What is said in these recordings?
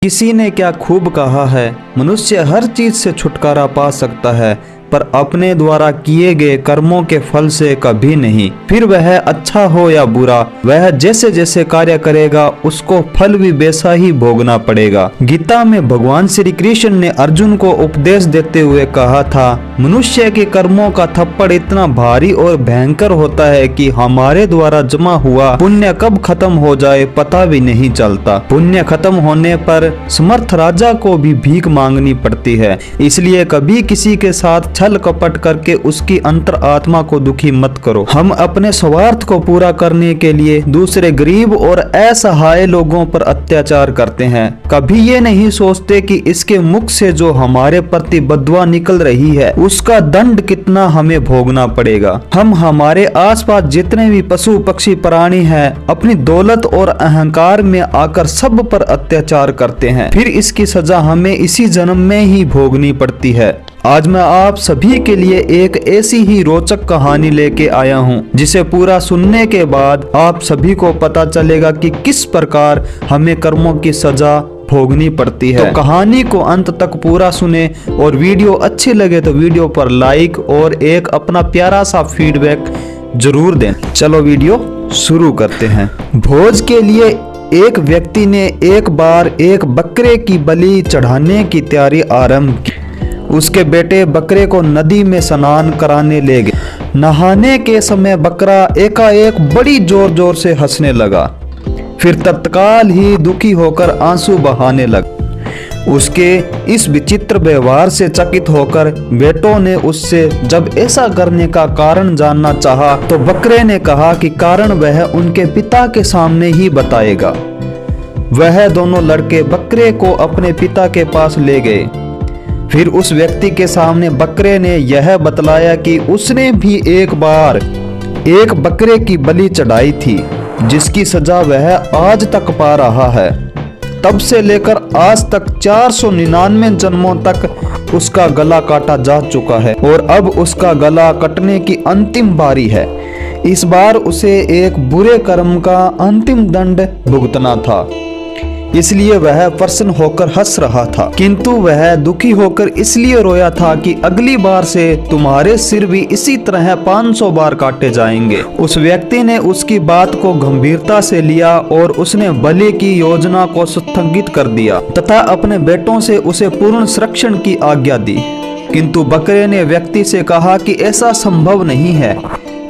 किसी ने क्या खूब कहा है, मनुष्य हर चीज से छुटकारा पा सकता है पर अपने द्वारा किए गए कर्मों के फल से कभी नहीं। फिर वह अच्छा हो या बुरा, वह जैसे जैसे कार्य करेगा उसको फल भी वैसा ही भोगना पड़ेगा। गीता में भगवान श्री कृष्ण ने अर्जुन को उपदेश देते हुए कहा था, मनुष्य के कर्मों का थप्पड़ इतना भारी और भयंकर होता है कि हमारे द्वारा जमा हुआ पुण्य कब खत्म हो जाए पता भी नहीं चलता। पुण्य खत्म होने पर समर्थ राजा को भी भीख मांगनी पड़ती है। इसलिए कभी किसी के साथ छल कपट करके उसकी अंतर आत्मा को दुखी मत करो। हम अपने स्वार्थ को पूरा करने के लिए दूसरे गरीब और असहाय लोगों पर अत्याचार करते हैं। कभी ये नहीं सोचते कि इसके मुख से जो हमारे प्रति बददुआ निकल रही है उसका दंड कितना हमें भोगना पड़ेगा। हम हमारे आसपास जितने भी पशु पक्षी प्राणी हैं अपनी दौलत और अहंकार में आकर सब पर अत्याचार करते हैं, फिर इसकी सजा हमें इसी जन्म में ही भोगनी पड़ती है। आज मैं आप सभी के लिए एक ऐसी ही रोचक कहानी लेके आया हूँ जिसे पूरा सुनने के बाद आप सभी को पता चलेगा कि किस प्रकार हमें कर्मों की सजा भोगनी पड़ती है। तो कहानी को अंत तक पूरा सुने और वीडियो अच्छी लगे तो वीडियो पर लाइक और एक अपना प्यारा सा फीडबैक जरूर दें। चलो वीडियो शुरू करते हैं। भोज के लिए एक व्यक्ति ने एक बार एक बकरे की बलि चढ़ाने की तैयारी आरंभ की। उसके बेटे बकरे को नदी में स्नान कराने ले गए। नहाने के समय बकरा एकाएक बड़ी जोर जोर से हंसने लगा, फिर तत्काल ही दुखी होकर आंसू बहाने लगा। उसके इस विचित्र व्यवहार से चकित होकर बेटों ने उससे जब ऐसा करने का कारण जानना चाहा तो बकरे ने कहा कि कारण वह उनके पिता के सामने ही बताएगा। वह दोनों लड़के बकरे को अपने पिता के पास ले गए। फिर उस व्यक्ति के सामने बकरे ने यह बतलाया कि उसने भी एक बार एक बकरे की बलि चढ़ाई थी जिसकी सजा वह आज तक पा रहा है। तब से लेकर आज तक 499 जन्मों तक उसका गला काटा जा चुका है और अब उसका गला कटने की अंतिम बारी है। इस बार उसे एक बुरे कर्म का अंतिम दंड भुगतना था, इसलिए वह प्रसन्न होकर हंस रहा था, किंतु वह दुखी होकर इसलिए रोया था कि अगली बार से तुम्हारे सिर भी इसी तरह 500 बार काटे जाएंगे। उस व्यक्ति ने उसकी बात को गंभीरता से लिया और उसने बलि की योजना को स्थगित कर दिया तथा अपने बेटों से उसे पूर्ण संरक्षण की आज्ञा दी। किंतु बकरे ने व्यक्ति से कहा कि ऐसा संभव नहीं है,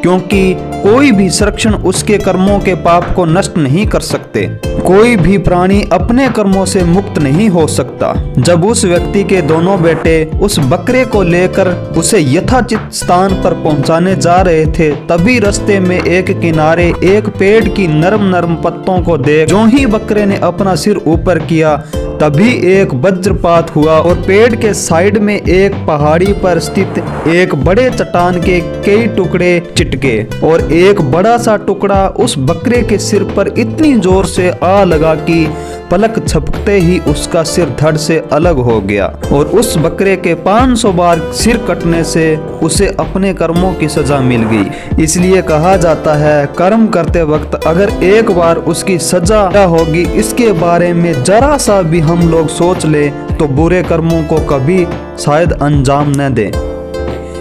क्योंकि कोई भी संरक्षण उसके कर्मों के पाप को नष्ट नहीं कर सकते। कोई भी प्राणी अपने कर्मों से मुक्त नहीं हो सकता। जब उस व्यक्ति के दोनों बेटे उस बकरे को लेकर उसे यथाचित स्थान पर पहुंचाने जा रहे थे, तभी रास्ते में एक किनारे एक पेड़ की नरम नरम पत्तों को देख जो ही बकरे ने अपना सिर ऊपर किया तभी एक वज्रपात हुआ और पेड़ के साइड में एक पहाड़ी पर स्थित एक बड़े चट्टान के कई टुकड़े चिटके और एक बड़ा सा टुकड़ा उस बकरे के सिर पर इतनी जोर से आ लगा कि पलक झपकते ही उसका सिर धड़ से अलग हो गया और उस बकरे के 500 बार सिर कटने से उसे अपने कर्मों की सजा मिल गई। इसलिए कहा जाता है, कर्म करते वक्त अगर एक बार उसकी सजा क्या होगी इसके बारे में जरा सा भी हम लोग सोच ले तो बुरे कर्मों को कभी शायद अंजाम न दें।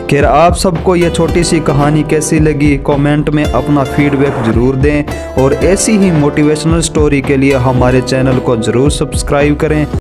खैर, आप सबको ये छोटी सी कहानी कैसी लगी कमेंट में अपना फीडबैक जरूर दें और ऐसी ही मोटिवेशनल स्टोरी के लिए हमारे चैनल को जरूर सब्सक्राइब करें।